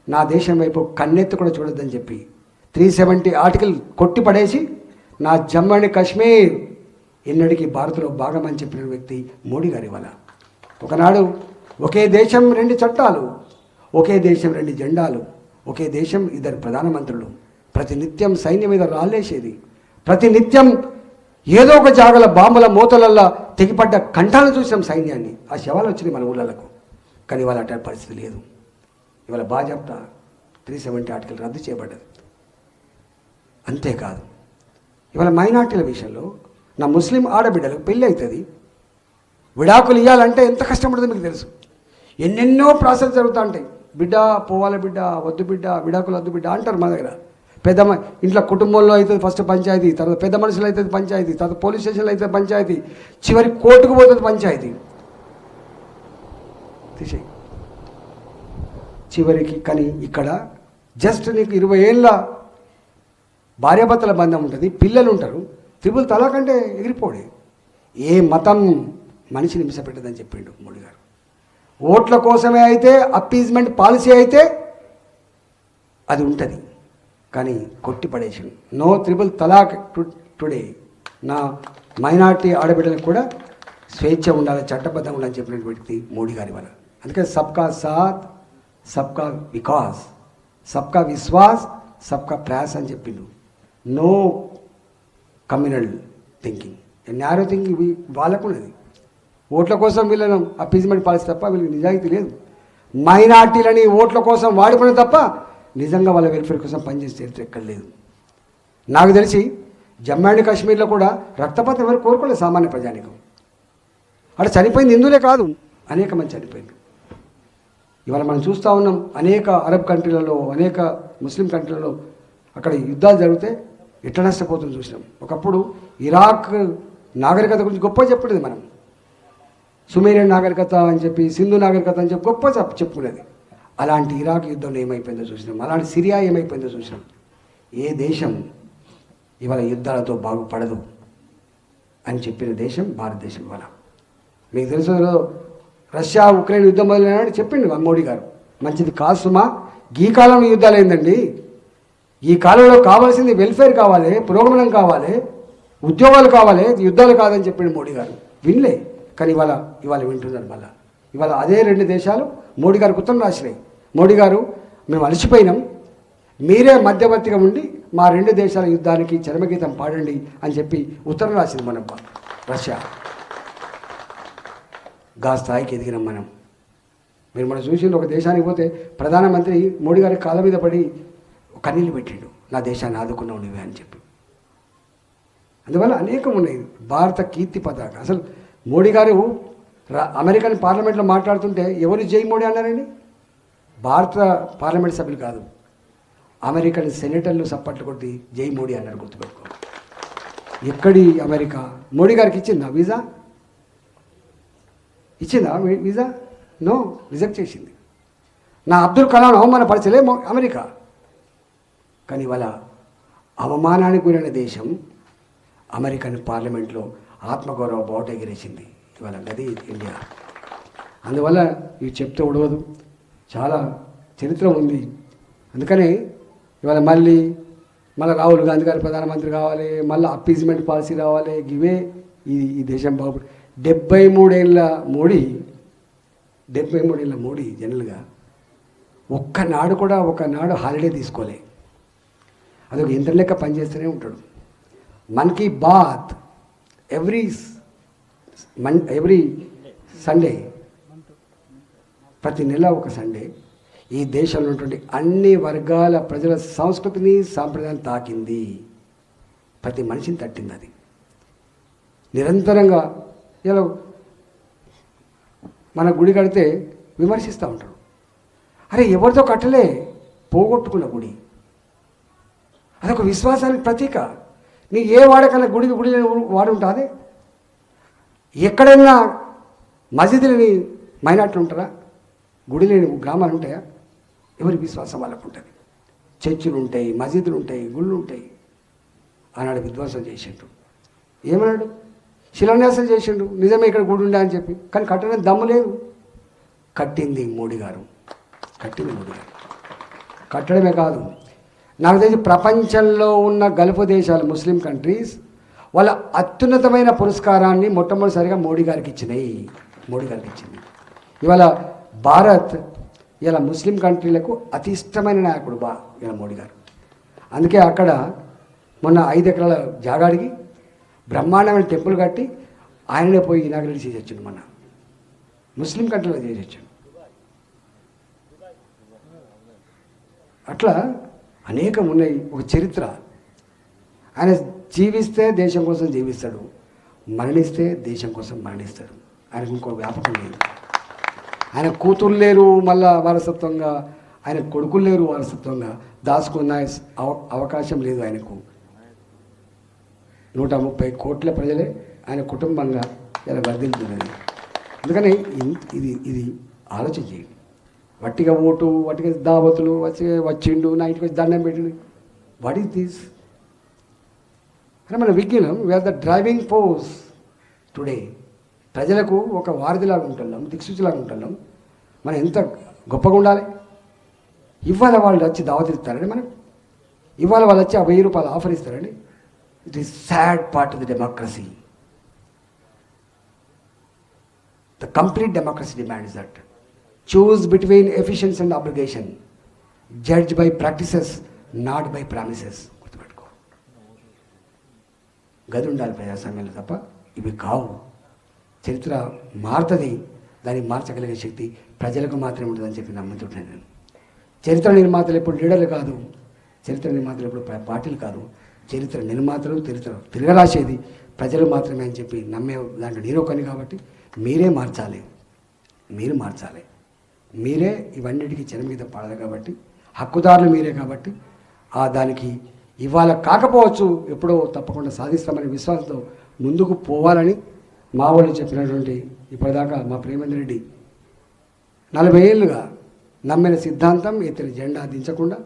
నా దేశం వైపు కన్నెత్తి కూడా చూడొద్దని చెప్పి 370 ఆర్టికల్ కొట్టి పడేసి నా జమ్మూ అండ్ కాశ్మీర్ ఎన్నటికీ భారత్లో భాగమని చెప్పిన వ్యక్తి మోడీ గారి వల్ల. ఒకనాడు ఒకే దేశం 2 చట్టాలు, ఒకే దేశం 2 జెండాలు, ఒకే దేశం 2 ప్రధానమంత్రులు, ప్రతినిత్యం సైన్యం మీద రాళ్ళేసేది, ప్రతినిత్యం ఏదో ఒక జాగల బాంబుల మూతలల్లా తెగిపడ్డ కంఠాలు చూసాం సైన్యాన్ని. ఆ శవాలు వచ్చినాయి మన ఊళ్ళకు. కానీ ఇవాళ అటువంటి పరిస్థితి లేదు. ఇవాళ బాజాప్తా 370 ఆర్టికల్ రద్దు చేయబడ్డది. అంతేకాదు ఇవాళ మైనార్టీల విషయంలో నా ముస్లిం ఆడబిడ్డలకు పెళ్ళి అవుతుంది, విడాకులు ఇవ్వాలంటే ఎంత కష్టపడుతుందో మీకు తెలుసు. ఎన్నెన్నో ప్రాసెస్ జరుగుతూ ఉంటాయి. బిడ్డ పోవాలి, బిడ్డ వద్దు, బిడ్డ విడాకులు వద్దు బిడ్డ అంటారు మా దగ్గర. ఇంట్లో కుటుంబంలో అవుతుంది ఫస్ట్ పంచాయతీ, తర్వాత పెద్ద మనుషులు అవుతుంది పంచాయతీ, తర్వాత పోలీస్ స్టేషన్లో అవుతుంది పంచాయతీ, చివరి కోర్టుకు పోతుంది పంచాయతీ. తీసేయి చివరికి. కానీ ఇక్కడ జస్ట్ నీకు 20 ఏళ్ళ భార్యాభర్తల బంధం ఉంటుంది, పిల్లలు ఉంటారు, త్రిపుల్ తలాక్ అంటే ఎగిరిపోడే. ఏ మతం మనిషిని హింసపెట్టదని చెప్పిండు మోడీ గారు. ఓట్ల కోసమే అయితే, అప్పీజ్మెంట్ పాలసీ అయితే అది ఉంటుంది, కానీ కొట్టి పడేసి నో త్రిపుల్ తలాక్ టుడే. నా మైనార్టీ ఆడబిడ్డలకు కూడా స్వేచ్ఛ ఉండాలి, చట్టబద్ధంగా ఉండాలని చెప్పిన వ్యక్తి మోడీ గారి వల్ల. అందుకే సబ్కా సాత్, సబ్కా వికాస్, సబ్కా విశ్వాస్, సబ్కా ప్రయాస్ అని చెప్పిండు. No communal thinking, narrow thinking వాళ్ళకు ఉన్నది. ఓట్ల కోసం వీళ్ళను అప్పీజ్మెంట్ పాలసీ తప్ప వీళ్ళకి నిజాయితీ లేదు. మైనార్టీలని ఓట్ల కోసం వాడుకునే తప్ప నిజంగా వాళ్ళ వెల్ఫేర్ కోసం పనిచేసే చరిత్ర ఎక్కడ లేదు. నాకు తెలిసి జమ్మూ అండ్ కాశ్మీర్లో కూడా రక్తపాతం ఎవరు కోరుకోలేదు సామాన్య ప్రజానికం. అక్కడ చనిపోయింది హిందువులే కాదు, అనేక మంది చనిపోయింది. ఇవాళ మనం చూస్తూ ఉన్నాం అనేక అరబ్ కంట్రీలలో, అనేక ముస్లిం కంట్రీలలో అక్కడ యుద్ధాలు జరిగితే ఎట్లా నష్టపోతుంది చూసినాం. ఒకప్పుడు ఇరాక్ నాగరికత గురించి గొప్ప చెప్పేది మనం, సుమేరియన్ నాగరికత అని చెప్పి, సింధు నాగరికత అని చెప్పి గొప్ప చెప్పుకునేది. అలాంటి ఇరాక్ యుద్ధంలో ఏమైపోయిందో చూసినాం, అలాంటి సిరియా ఏమైపోయిందో చూసినాం. ఏ దేశం ఇవాళ యుద్ధాలతో బాగుపడదు అని చెప్పిన దేశం భారతదేశం. ఇవాళ మీకు తెలుసు, రష్యా ఉక్రెయిన్ యుద్ధం మొదలైనాడు చెప్పిండు మోడీ గారు. మంచిది కాదు సుమా, ఈ కాలంలో యుద్ధాలు ఏందండి, ఈ కాలంలో కావాల్సింది వెల్ఫేర్ కావాలి, పురోగమనం కావాలి, ఉద్యోగాలు కావాలి, యుద్ధాలు కాదని చెప్పిండు మోడీ గారు. వినలే, కానీ ఇవాళ వింటున్నారు. మళ్ళీ ఇవాళ అదే 2 దేశాలు మోడీ గారికి ఉత్తరం రాసినాయి. మోడీ గారు, మేము అలసిపోయినాం, మీరే మధ్యవర్తిగా ఉండి మా 2 దేశాల యుద్ధానికి చరమగీతం పాడండి అని చెప్పి ఉత్తరం రాసింది మన రష్యా. గా స్థాయికి ఎదిగినాం మనం. మనం చూసిండు, ఒక దేశానికి పోతే ప్రధానమంత్రి మోడీ గారి కాళ్ళ మీద పడి కన్నీళ్ళు పెట్టిండు, నా దేశాన్ని ఆదుకున్నావు నువ్వే అని చెప్పి. అందువల్ల అనేకం ఉన్నాయి భారత కీర్తి పతాక. అసలు మోడీ గారు అమెరికన్ పార్లమెంట్లో మాట్లాడుతుంటే ఎవరు జై మోడీ అన్నారండి? భారత పార్లమెంట్ సభ్యులు కాదు, అమెరికన్ సెనేటర్లు సప్పట్లు కొట్టి జై మోడీ అన్నారు. గుర్తుపెట్టుకో. ఎక్కడి అమెరికా మోడీ గారికి ఇచ్చిందా వీసా? ఇచ్చిందా వీసా? నో, రిజెక్ట్ చేసింది. నా అబ్దుల్ కలాం అవమానపరచలే అమెరికా. కానీ ఇవాళ అవమానానికి గురైన దేశం అమెరికన్ పార్లమెంట్లో ఆత్మగౌరవ బావుట ఎగిరేసింది. ఇవాళ గది ఇండియా. అందువల్ల ఇవి చెప్తే ఉడవదు, చాలా చరిత్ర ఉంది. అందుకనే ఇవాళ మళ్ళీ రాహుల్ గాంధీ గారు ప్రధానమంత్రి కావాలి, మళ్ళీ అప్పీజ్మెంట్ పాలసీ రావాలి. ఇవే ఈ దేశం బాబు 73 ఏళ్ళ మోడీ జనరల్గా ఒకనాడు హాలిడే తీసుకోలే. అదొక యంత్రం లెక్క పనిచేస్తూనే ఉంటాడు. మన్ కీ బాత్ ఎవ్రీ సండే, ప్రతి నెల ఒక సండే ఈ దేశంలో ఉన్నటువంటి అన్ని వర్గాల ప్రజల సంస్కృతిని సాంప్రదాయం తాకింది, ప్రతి మనిషిని తట్టింది. అది నిరంతరంగా ఇలా మన గుడి కడితే విమర్శిస్తూ ఉంటారు. అరే ఎవరితో కట్టలే, పోగొట్టుకున్న గుడి, అదొక విశ్వాసానికి ప్రతీక. నీ ఏ వాడకన్నా గుడి వాడుంటుంది. ఎక్కడైనా మసీదులని మైనార్టీలు ఉంటారా? గుడి లేని గ్రామాలు ఉంటాయా? ఎవరి విశ్వాసం వాళ్ళకు ఉంటుంది. చర్చిలు ఉంటాయి, మసీదులు ఉంటాయి, గుళ్ళు ఉంటాయి. ఆనాడు విధ్వంసం చేసిండు. ఏమన్నాడు? శిలాన్యాసం చేసిండు. నిజమే ఇక్కడ గుడి ఉండే అని చెప్పి, కానీ కట్టడానికి దమ్ము లేదు. కట్టింది మోడీ గారు. కట్టడమే కాదు, నాకు తెలిసి ప్రపంచంలో ఉన్న గల్ఫ్ దేశాలు, ముస్లిం కంట్రీస్, వాళ్ళ అత్యున్నతమైన పురస్కారాన్ని మొట్టమొదటిసారిగా మోడీ గారికి ఇచ్చింది. ఇవాళ భారత్ ఇలా ముస్లిం కంట్రీలకు అతి ఇష్టమైన నాయకుడు ఇలా మోడీ గారు. అందుకే అక్కడ మొన్న 5 ఎకరాల జాగా అడిగి బ్రహ్మాండమైన టెంపుల్ కట్టి ఆయననే పోయి ఇనాగ్రేట్ చేసి వచ్చిండు. మన ముస్లిం కంట్రీలో చేసి వచ్చాడు. అట్లా అనేకం ఉన్నాయి. ఒక చరిత్ర. ఆయన జీవిస్తే దేశం కోసం జీవిస్తాడు, మరణిస్తే దేశం కోసం మరణిస్తాడు. ఆయనకు ఇంకో వ్యాపకం లేదు. ఆయన కూతురు లేరు మళ్ళా వారసత్వంగా, ఆయన కొడుకులు లేరు వారసత్వంగా, దాచుకున్న అవకాశం లేదు ఆయనకు. 130 కోట్ల ప్రజలే ఆయన కుటుంబంగా ఇలా వర్ధిల్లుతున్నది. అందుకని ఇది ఆలోచన చేయండి. వట్టిగా ఓటు, వట్టిగా దావతులు వచ్చిండు, నా ఇంటికి వచ్చి దండం పెట్టిండు. What is this? అంటే మన విజ్ఞానం, we are the driving force today. ప్రజలకు ఒక వారధిలాగా ఉంటున్నాం, దిక్సూచిలాగా ఉంటున్నాం. మనం ఎంత గొప్పగా ఉండాలి. ఇవాళ వాళ్ళు వచ్చి దావతులు ఇస్తారండి మనకు. ఇవాళ వాళ్ళు వచ్చి 1000 రూపాయలు ఆఫర్ ఇస్తారండి. It is sad part of the democracy. The complete democracy demands that choose between efficiency and obligation, judge by practices, not by promises. గుర్తుపెట్టుకో. గది ఉండాలి ప్రజాస్వామ్యంలో తప్ప ఇవి కావు. చరిత్ర మారుతుంది. దాన్ని మార్చగలిగే శక్తి ప్రజలకు మాత్రమే ఉంటుందని చెప్పి నమ్ముతుంటాను నేను. చరిత్ర నిర్మాతలు ఎప్పుడు లీడర్లు కాదు, చరిత్ర నిర్మాతలు ఎప్పుడు పార్టీలు కాదు. చరిత్ర నిర్మాతలు, చరిత్ర తిరగరాసేది ప్రజలు మాత్రమే అని చెప్పి నమ్మే దాంట్లో నేను ఒకని. కాబట్టి మీరే మార్చాలి. మీరే ఇవన్నిటికీ చెర మీద పడదు. కాబట్టి హక్కుదారులు మీరే. కాబట్టి దానికి ఇవాళ కాకపోవచ్చు, ఎప్పుడో తప్పకుండా సాధిస్తామనే విశ్వాసంతో ముందుకు పోవాలని మా వాళ్ళు చెప్పినటువంటి ఇప్పటిదాకా మా ప్రేమేంద్ర రెడ్డి 40 ఏళ్ళుగా నమ్మిన సిద్ధాంతం, ఎత్తిన జెండా దించకుండా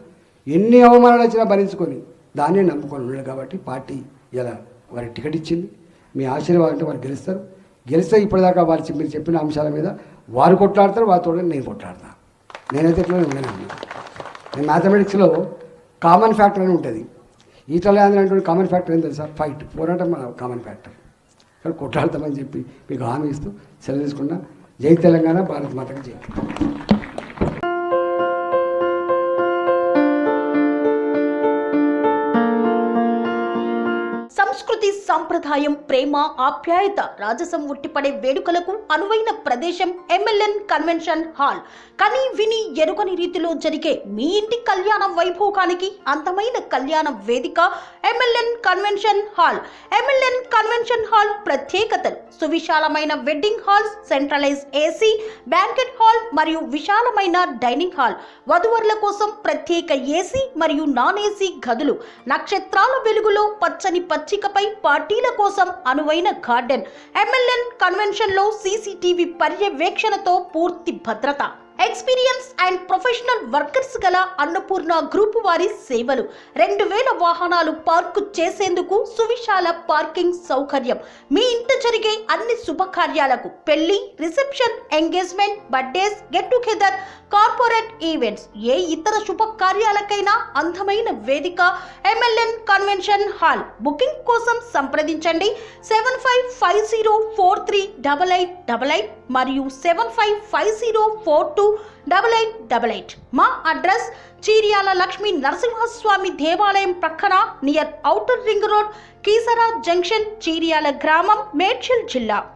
ఎన్ని అవమానాలు వచ్చినా భరించుకొని దాన్నే నమ్ముకొని ఉన్నాడు. కాబట్టి పార్టీ ఇలా వారికి టికెట్ ఇచ్చింది. మీ ఆశీర్వాదం అంటే వారు గెలుస్తారు. గెలిస్తే ఇప్పటిదాకా మీరు చెప్పిన అంశాల మీద వారు కొట్లాడతారు, వారితో నేను కొట్లాడతా. నేనైతే ఇట్లా ఉన్నాను. నేను మ్యాథమెటిక్స్లో కామన్ ఫ్యాక్టర్ అని ఉంటుంది. ఈటల అంటే కామన్ ఫ్యాక్టర్ ఏం తెలుసా? ఫైట్, పోరాటం కామన్ ఫ్యాక్టర్. ఇక్కడ కొట్లాడతామని చెప్పి మీకు హామీ ఇస్తూ సెలవు తీసుకున్నా. జై తెలంగాణ, భారత్ మాతకి జై.
సంస్కృతి, సంప్రదాయం, ప్రేమ, ఆప్యాయత, రాజసం ఉట్టిపడే వేడుకలకు అనువైన ప్రదేశం ఎంఎల్ఎన్ కన్వెన్షన్ హాల్. కని విని ఎరుగని రీతిలో జరిగే మీ ఇంటి కళ్యాణ వైభోగానికి అందమైన కళ్యాణ వేదిక MLN convention hall. MLN convention hall ప్రత్యేకతలు: సువిశాలమైన wedding halls, centralize AC, banquet hall మరియు విశాలమైన డైనింగ్ హాల్, వధువరుల కోసం ప్రత్యేక ఏసీ మరియు నాన్ ఏసీ గదులు, నక్షత్రాల వెలుగులో పచ్చని పచ్చికపై పార్టీల కోసం అనువైన గార్డెన్. ఎంఎల్ఎన్ కన్వెన్షన్ లో సీసీటీవీ పర్యవేక్షణతో పూర్తి భద్రత. ఎక్స్పీరియన్స్ అండ్ ప్రొఫెషనల్ వర్కర్స్ గల అన్నపూర్ణ గ్రూప్ వారి సేవలు 2000 వాహనాలు పార్కు చేసేందుకు సువిశాల పార్కింగ్ సౌకర్యం. మీ ఇంట జరిగే అన్ని శుభకార్యాలకు, పెళ్లి, reception, engagement, birthdays, get together, corporate events, ఏ ఇతర శుభకార్యాలకైనా అందమైన వేదిక ఎంఎల్ఎన్ కన్వెన్షన్ హాల్. బుకింగ్ కోసం సంప్రదించండి 7550438888 మరియు 7550428888. మా అడ్రస్ చీర్యాల లక్ష్మీ నరసింహస్వామి దేవాలయం ప్రక్కన near outer ring road, Keesara junction, Cheeryal గ్రామం, మేడ్చల్ జిల్లా.